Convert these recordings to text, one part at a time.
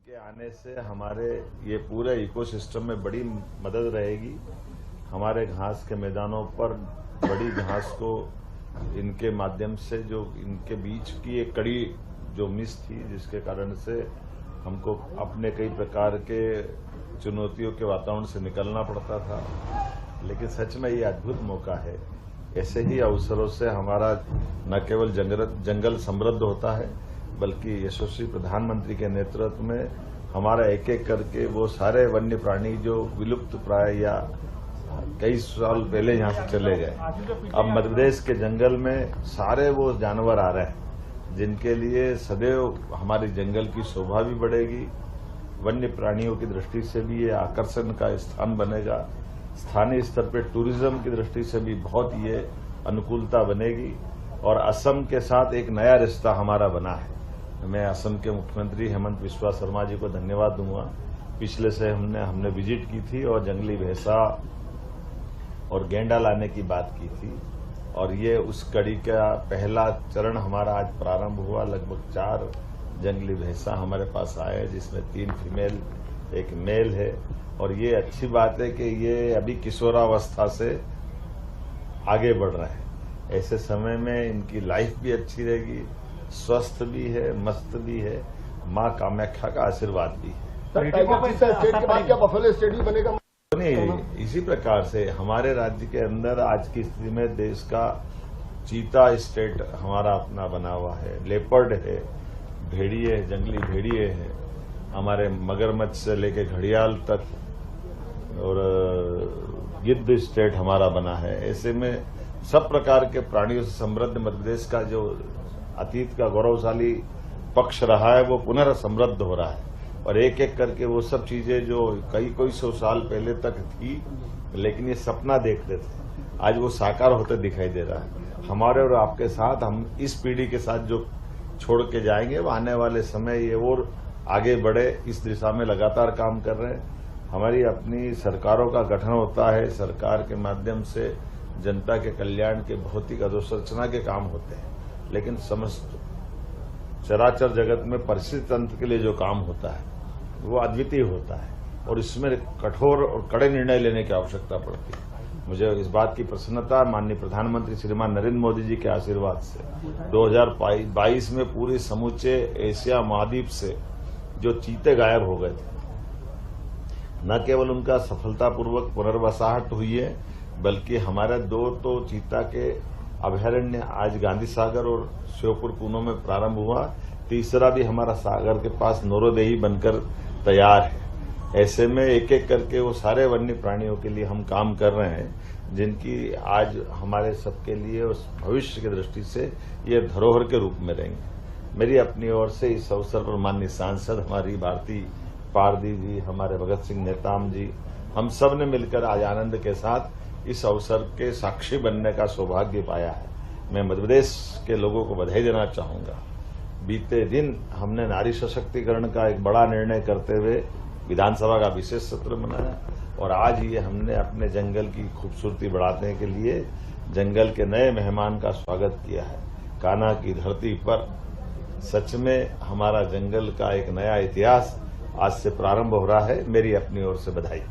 इनके आने से हमारे ये पूरे इकोसिस्टम में बड़ी मदद रहेगी। हमारे घास के मैदानों पर बड़ी घास को इनके माध्यम से जो इनके बीच की एक कड़ी जो मिस थी, जिसके कारण से हमको अपने कई प्रकार के चुनौतियों के वातावरण से निकलना पड़ता था, लेकिन सच में ये अद्भुत मौका है। ऐसे ही अवसरों से हमारा न केवल जंगल समृद्ध होता है, बल्कि यशस्वी प्रधानमंत्री के नेतृत्व में हमारा एक एक करके वो सारे वन्य प्राणी जो विलुप्त प्राय या कई साल पहले यहाँ से चले गए, अब मध्य प्रदेश के जंगल में सारे वो जानवर आ रहे हैं, जिनके लिए सदैव हमारी जंगल की शोभा भी बढ़ेगी। वन्य प्राणियों की दृष्टि से भी ये आकर्षण का स्थान बनेगा। स्थानीय स्तर पर टूरिज्म की दृष्टि से भी बहुत ये अनुकूलता बनेगी और असम के साथ एक नया रिश्ता हमारा बना है। मैं असम के मुख्यमंत्री हेमंत बिस्वा शर्मा जी को धन्यवाद दूंगा। पिछले से हमने विजिट की थी और जंगली भैंसा और गेंडा लाने की बात की थी, और ये उस कड़ी का पहला चरण हमारा आज प्रारंभ हुआ। लगभग 4 जंगली भैंसा हमारे पास आए, जिसमें 3 फीमेल 1 मेल है, और ये अच्छी बात है कि ये अभी किशोरावस्था से आगे बढ़ रहे हैं। ऐसे समय में इनकी लाइफ भी अच्छी रहेगी, स्वस्थ भी है, मस्त भी है, मां कामाख्या का आशीर्वाद भी है। स्टेट के बाद क्या बफेलो स्टेट भी बनेगा? नहीं, इसी प्रकार से हमारे राज्य के अंदर आज की स्थिति में देश का चीता स्टेट हमारा अपना बना हुआ है, लेपर्ड है, भेड़िए, जंगली भेड़िए है, हमारे मगरमच्छ से लेके घड़ियाल तक, और गिद्ध स्टेट हमारा बना है। ऐसे में सब प्रकार के प्राणियों से समृद्ध मध्य प्रदेश का जो अतीत का गौरवशाली पक्ष रहा है वो पुनः समृद्ध हो रहा है, और एक एक करके वो सब चीजें जो कई 100 साल पहले तक थी लेकिन ये सपना देखते थे, आज वो साकार होते दिखाई दे रहा है। हमारे और आपके साथ, हम इस पीढ़ी के साथ जो छोड़ के जाएंगे वो आने वाले समय ये और आगे बढ़े, इस दिशा में लगातार काम कर रहे हैं। हमारी अपनी सरकारों का गठन होता है, सरकार के माध्यम से जनता के कल्याण के भौतिक अधोसंरचना के काम होते हैं, लेकिन समस्त चराचर जगत में परिस्थिति तंत्र के लिए जो काम होता है वो अद्वितीय होता है, और इसमें कठोर और कड़े निर्णय लेने की आवश्यकता पड़ती है। मुझे इस बात की प्रसन्नता माननीय प्रधानमंत्री श्रीमान नरेंद्र मोदी जी के आशीर्वाद से 2022 में पूरे समूचे एशिया महाद्वीप से जो चीते गायब हो गए थे, न केवल उनका सफलतापूर्वक पुनर्वासाहट हुई है, बल्कि हमारे 2 तो चीता के अभयारण्य आज गांधी सागर और श्योपुर पूनो में प्रारंभ हुआ, तीसरा भी हमारा सागर के पास नौरोदेही बनकर तैयार है। ऐसे में एक एक करके वो सारे वन्य प्राणियों के लिए हम काम कर रहे हैं, जिनकी आज हमारे सबके लिए उस भविष्य की दृष्टि से ये धरोहर के रूप में रहेंगे। मेरी अपनी ओर से इस अवसर पर माननीय सांसद हमारी भारती पारदी जी, हमारे भगत सिंह नेताम जी, हम सब ने मिलकर आज आनंद के साथ इस अवसर के साक्षी बनने का सौभाग्य पाया है। मैं मध्य प्रदेश के लोगों को बधाई देना चाहूंगा। बीते दिन हमने नारी सशक्तिकरण का एक बड़ा निर्णय करते हुए विधानसभा का विशेष सत्र मनाया, और आज ये हमने अपने जंगल की खूबसूरती बढ़ाने के लिए जंगल के नए मेहमान का स्वागत किया है। कान्हा की धरती पर सच में हमारा जंगल का एक नया इतिहास आज से प्रारंभ हो रहा है। मेरी अपनी ओर से बधाई।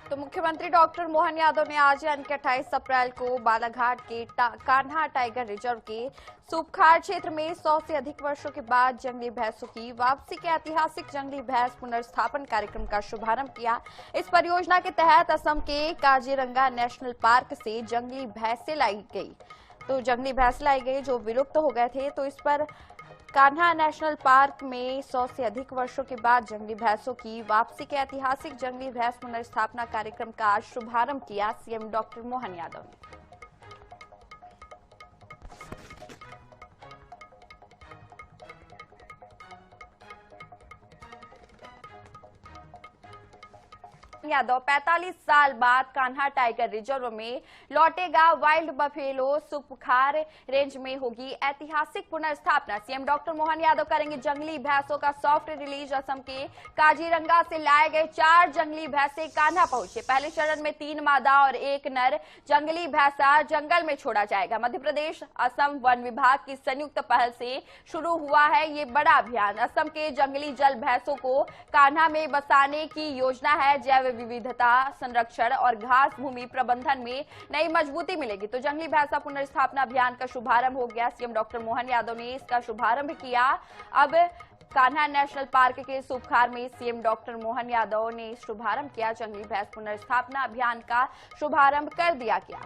तो मुख्यमंत्री डॉक्टर मोहन यादव ने आज यानी कि 28 अप्रैल को बालाघाट के कान्हा टाइगर रिजर्व के सूपखार क्षेत्र में 100 से अधिक वर्षों के बाद जंगली भैंसों की वापसी के ऐतिहासिक जंगली भैंस पुनर्स्थापन कार्यक्रम का शुभारंभ किया। इस परियोजना के तहत असम के काजीरंगा नेशनल पार्क से जंगली भैंसें लाई गई जो विलुप्त हो गए थे। तो इस पर कान्हा नेशनल पार्क में 100 से अधिक वर्षों के बाद जंगली भैंसों की वापसी के ऐतिहासिक जंगली भैंस पुनर्स्थापना कार्यक्रम का शुभारंभ किया सीएम डॉक्टर मोहन यादव ने। यादव 45 साल बाद कान्हा टाइगर रिजर्व में लौटेगा। वाइल्ड बफेलो सूपखार रेंज में होगी ऐतिहासिक पुनर्स्थापना। सीएम डॉक्टर मोहन यादव करेंगे जंगली भैंसों का सॉफ्ट रिलीज। असम के काजीरंगा से लाए गए 4 जंगली भैंसे कान्हा पहुंचे। पहले चरण में 3 मादा और 1 नर जंगली भैंसा जंगल में छोड़ा जाएगा। मध्य प्रदेश असम वन विभाग की संयुक्त पहल से शुरू हुआ है ये बड़ा अभियान। असम के जंगली जल भैंसों को कान्हा में बसाने की योजना है। जैव विविधता संरक्षण और घास भूमि प्रबंधन में नई मजबूती मिलेगी। तो जंगली भैंसा पुनर्स्थापना अभियान का शुभारंभ हो गया। सीएम डॉक्टर मोहन यादव ने इसका शुभारंभ किया। अब कान्हा नेशनल पार्क के सूपखार में सीएम डॉक्टर मोहन यादव ने शुभारंभ किया। जंगली भैंस पुनर्स्थापना अभियान का शुभारंभ कर दिया गया।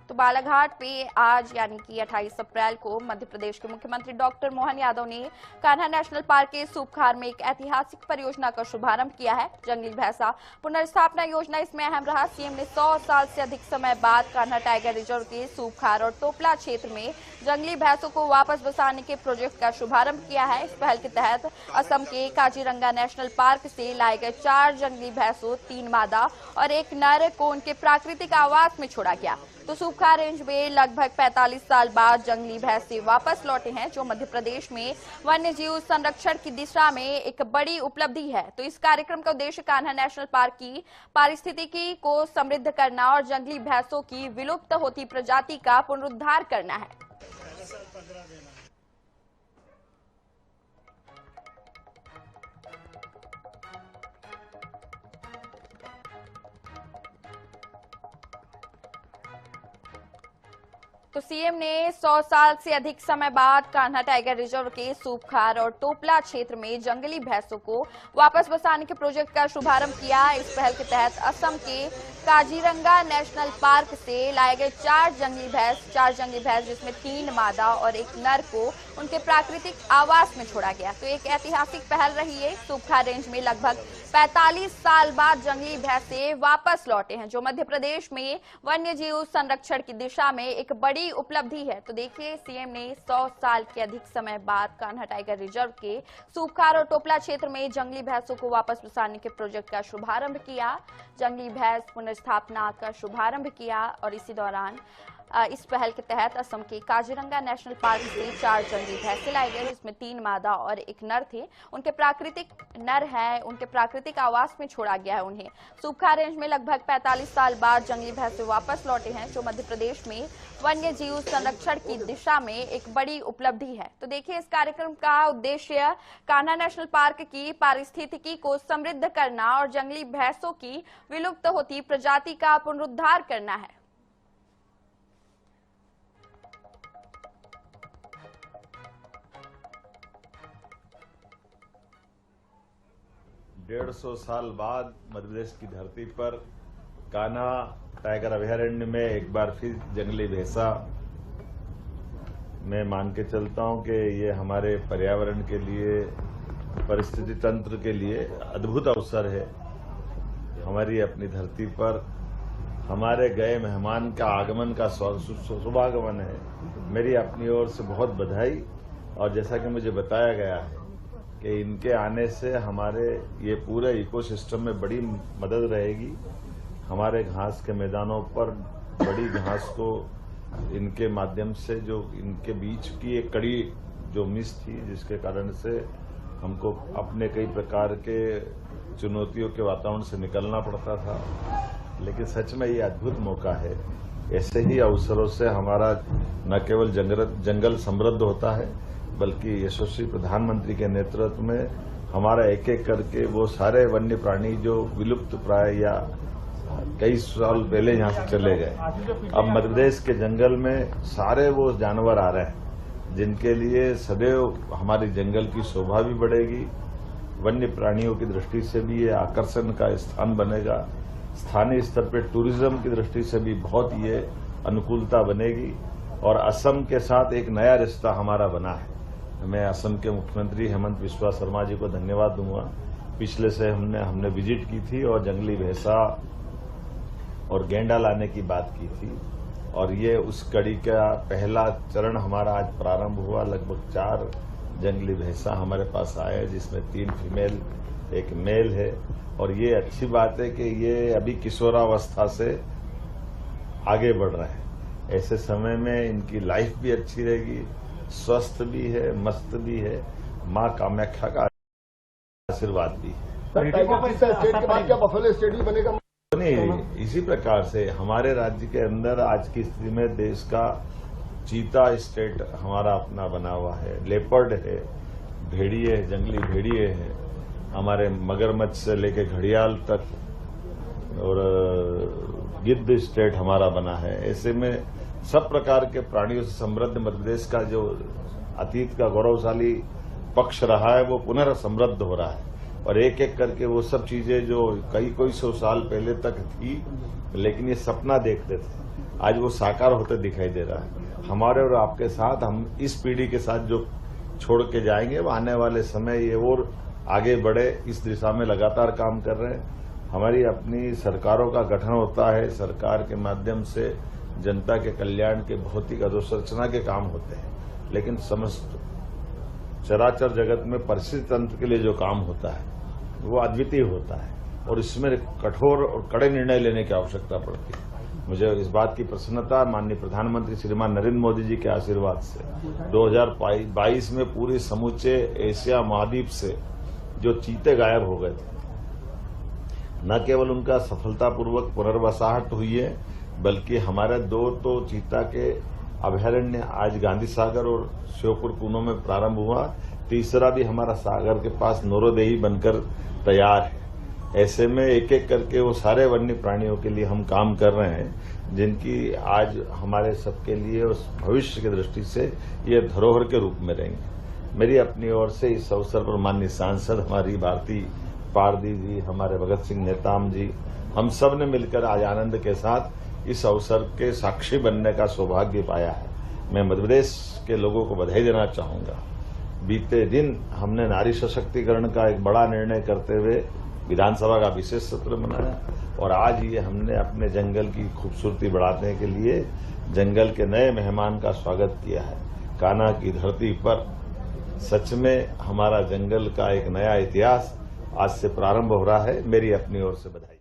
तो बालाघाट पे आज यानी कि 28 अप्रैल को मध्य प्रदेश के मुख्यमंत्री डॉक्टर मोहन यादव ने कान्हा नेशनल पार्क के सूपखार में एक ऐतिहासिक परियोजना का शुभारंभ किया है। जंगली भैंसा पुनर्स्थापना योजना इसमें अहम रहा। सीएम ने 100 साल से अधिक समय बाद कान्हा टाइगर रिजर्व के सूपखार और टोपला क्षेत्र में जंगली भैंसों को वापस बसाने के प्रोजेक्ट का शुभारंभ किया है। इस पहल के तहत असम के काजीरंगा नेशनल पार्क से लाए गए 4 जंगली भैंसों 3 मादा और 1 नर को उनके प्राकृतिक आवास में छोड़ा गया। तो सूपखार रेंज में लगभग 45 साल बाद जंगली भैंसे वापस लौटे हैं, जो मध्य प्रदेश में वन्य जीव संरक्षण की दिशा में एक बड़ी उपलब्धि है। तो इस कार्यक्रम का उद्देश्य कान्हा नेशनल पार्क की पारिस्थितिकी को समृद्ध करना और जंगली भैंसों की विलुप्त होती प्रजाति का पुनरुद्धार करना है। तो सीएम ने 100 साल से अधिक समय बाद कान्हा टाइगर रिजर्व के सूपखार और टोपला क्षेत्र में जंगली भैंसों को वापस बसाने के प्रोजेक्ट का शुभारंभ किया। इस पहल के तहत असम के काजीरंगा नेशनल पार्क से लाए गए 4 जंगली भैंस जिसमें 3 मादा और 1 नर को उनके प्राकृतिक आवास में छोड़ा गया। तो एक ऐतिहासिक पहल रही है। सूपखार रेंज में लगभग 45 साल बाद जंगली भैंसे वापस लौटे हैं, जो मध्य प्रदेश में वन्य जीव संरक्षण की दिशा में एक बड़ी उपलब्धि है। तो देखिए, सीएम ने 100 साल के अधिक समय बाद कान्हा टाइगर रिजर्व के सूपखार और टोपला क्षेत्र में जंगली भैंसों को वापस बसाने के प्रोजेक्ट का शुभारंभ किया। जंगली भैंस पुनर्स्थापना का शुभारंभ किया और इसी दौरान इस पहल के तहत असम के काजीरंगा नेशनल पार्क से 4 जंगली भैंसे लाए गए, जिसमें 3 मादा और 1 नर थे। उनके प्राकृतिक आवास में छोड़ा गया है उन्हें। सूपखार रेंज में लगभग 45 साल बाद जंगली भैंसे वापस लौटे हैं, जो मध्य प्रदेश में वन्य जीव संरक्षण की दिशा में एक बड़ी उपलब्धि है। तो देखिए, इस कार्यक्रम का उद्देश्य कान्हा नेशनल पार्क की पारिस्थितिकी को समृद्ध करना और जंगली भैंसों की विलुप्त होती प्रजाति का पुनरुद्धार करना है। 150 साल बाद मध्य प्रदेश की धरती पर कान्हा टाइगर अभयारण्य में एक बार फिर जंगली भैंसा, मैं मान के चलता हूं कि ये हमारे पर्यावरण के लिए, परिस्थिति तंत्र के लिए अद्भुत अवसर है। हमारी अपनी धरती पर हमारे गए मेहमान का आगमन का शुभागमन है। मेरी अपनी ओर से बहुत बधाई। और जैसा कि मुझे बताया गया है कि इनके आने से हमारे ये पूरे इकोसिस्टम में बड़ी मदद रहेगी। हमारे घास के मैदानों पर बड़ी घास को इनके माध्यम से, जो इनके बीच की एक कड़ी जो मिस थी, जिसके कारण से हमको अपने कई प्रकार के चुनौतियों के वातावरण से निकलना पड़ता था, लेकिन सच में ये अद्भुत मौका है ऐसे ही अवसरों से हमारा न केवल जंगल समृद्ध होता है, बल्कि यशस्वी प्रधानमंत्री के नेतृत्व में हमारा एक एक करके वो सारे वन्य प्राणी जो विलुप्त प्राय या कई साल पहले यहाँ से चले गए, अब मध्य प्रदेश के जंगल में सारे वो जानवर आ रहे हैं जिनके लिए सदैव हमारी जंगल की शोभा भी बढ़ेगी, वन्य प्राणियों की दृष्टि से भी ये आकर्षण का स्थान बनेगा, स्थानीय स्तर पर टूरिज्म की दृष्टि से भी बहुत ये अनुकूलता बनेगी और असम के साथ एक नया रिश्ता हमारा बना है। मैं असम के मुख्यमंत्री हेमंत बिस्वा शर्मा जी को धन्यवाद दूंगा। पिछले से हमने विजिट की थी और जंगली भैंसा और गेंडा लाने की बात की थी और ये उस कड़ी का पहला चरण हमारा आज प्रारंभ हुआ। लगभग 4 जंगली भैंसा हमारे पास आए जिसमें 3 फीमेल 1 मेल है और ये अच्छी बात है कि ये अभी किशोरावस्था से आगे बढ़ रहे हैं। ऐसे समय में इनकी लाइफ भी अच्छी रहेगी, स्वस्थ भी है, मस्त भी है, मां कामाख्या का आशीर्वाद भी है। टाइगर स्टेट के बाद क्या बफेलो स्टेट भी बनेगा? नहीं, इसी प्रकार से हमारे राज्य के अंदर आज की स्थिति में देश का चीता स्टेट हमारा अपना बना हुआ है, लेपर्ड है, भेड़िए, जंगली भेड़िए है, हमारे मगरमच्छ से लेके घड़ियाल तक और गिद्ध स्टेट हमारा बना है। ऐसे में सब प्रकार के प्राणियों से समृद्ध मध्य प्रदेश का जो अतीत का गौरवशाली पक्ष रहा है वो पुनः समृद्ध हो रहा है और एक एक करके वो सब चीजें जो कोई 100 साल पहले तक थी लेकिन ये सपना देखते थे, आज वो साकार होते दिखाई दे रहा है। हमारे और आपके साथ हम इस पीढ़ी के साथ जो छोड़ के जाएंगे वो आने वाले समय ये और आगे बढ़े, इस दिशा में लगातार काम कर रहे हैं। हमारी अपनी सरकारों का गठन होता है, सरकार के माध्यम से जनता के कल्याण के भौतिक अधोसंरचना के काम होते हैं, लेकिन समस्त चराचर जगत में परिस्थिति तंत्र के लिए जो काम होता है वो अद्वितीय होता है और इसमें कठोर और कड़े निर्णय लेने की आवश्यकता पड़ती है। मुझे इस बात की प्रसन्नता माननीय प्रधानमंत्री श्रीमान नरेंद्र मोदी जी के आशीर्वाद से 2022 में पूरे समूचे एशिया महाद्वीप से जो चीते गायब हो गए थे, न केवल उनका सफलतापूर्वक पुनर्वासाहट हुई है बल्कि हमारे 2 तो चीता के अभयारण्य आज गांधी सागर और श्योपुर कूनो में प्रारंभ हुआ, तीसरा भी हमारा सागर के पास नौरोदेही बनकर तैयार है। ऐसे में एक एक करके वो सारे वन्य प्राणियों के लिए हम काम कर रहे हैं जिनकी आज हमारे सबके लिए उस भविष्य की दृष्टि से ये धरोहर के रूप में रहेंगे। मेरी अपनी ओर से इस अवसर पर माननीय सांसद हमारी भारती पारदी जी, हमारे भगत सिंह नेताम जी, हम सब ने मिलकर आज आनंद के साथ इस अवसर के साक्षी बनने का सौभाग्य पाया है। मैं मध्य प्रदेश के लोगों को बधाई देना चाहूंगा। बीते दिन हमने नारी सशक्तिकरण का एक बड़ा निर्णय करते हुए विधानसभा का विशेष सत्र मनाया और आज ये हमने अपने जंगल की खूबसूरती बढ़ाने के लिए जंगल के नए मेहमान का स्वागत किया है। कान्हा की धरती पर सच में हमारा जंगल का एक नया इतिहास आज से प्रारंभ हो रहा है। मेरी अपनी ओर से बधाई।